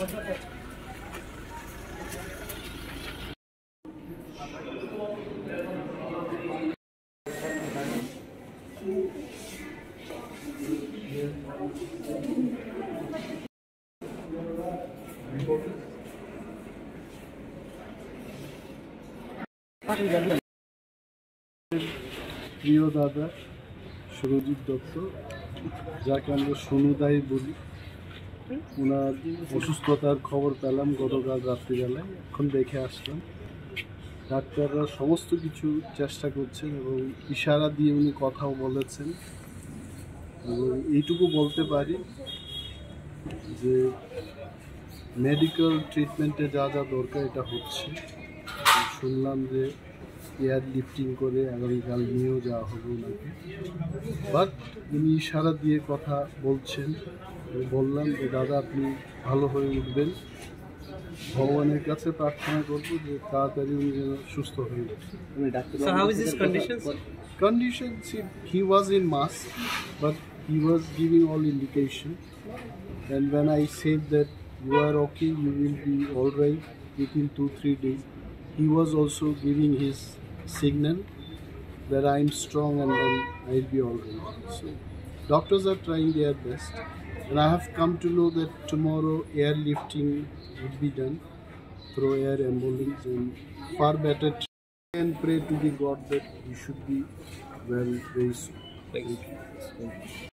প্রিয় দাদা সুরজিৎ দত্ত, যাকে আমরা সোনুদাই বলি, ওনার অসুস্থতার খবর পেলাম গতকাল রাত্রিবেলায়। এখন দেখে আসলাম। ডাক্তাররা সমস্ত কিছু চেষ্টা করছেন এবং ইশারা দিয়ে উনি কথাও বলেছেন। এবং এইটুকু বলতে পারি যে মেডিকেল ট্রিটমেন্টে যা যা দরকার এটা হচ্ছে। শুনলাম যে এয়ার লিফটিং করে আগামীকাল নিয়েও যাওয়া হবে ওনাকে, বাট উনি ইশারা দিয়ে কথা বলছেন। বললাম যে দাদা আপনি ভালো হয়ে উঠবেন, ভগবানের কাছে প্রার্থনা করবো যে তাড়াতাড়ি উনি যেন সুস্থ হয়ে ওঠেন। So how is his conditions? Conditions, he was in mask, but he was giving all indication. And when I said that you are okay, you will be all right within 2-3 days, he was also giving his signal that I am strong and then I'll be all right. So doctors are trying their best, and I have come to know that tomorrow airlifting would be done through air ambulance, and far better. And pray to the God that he should be well very soon. Thank you.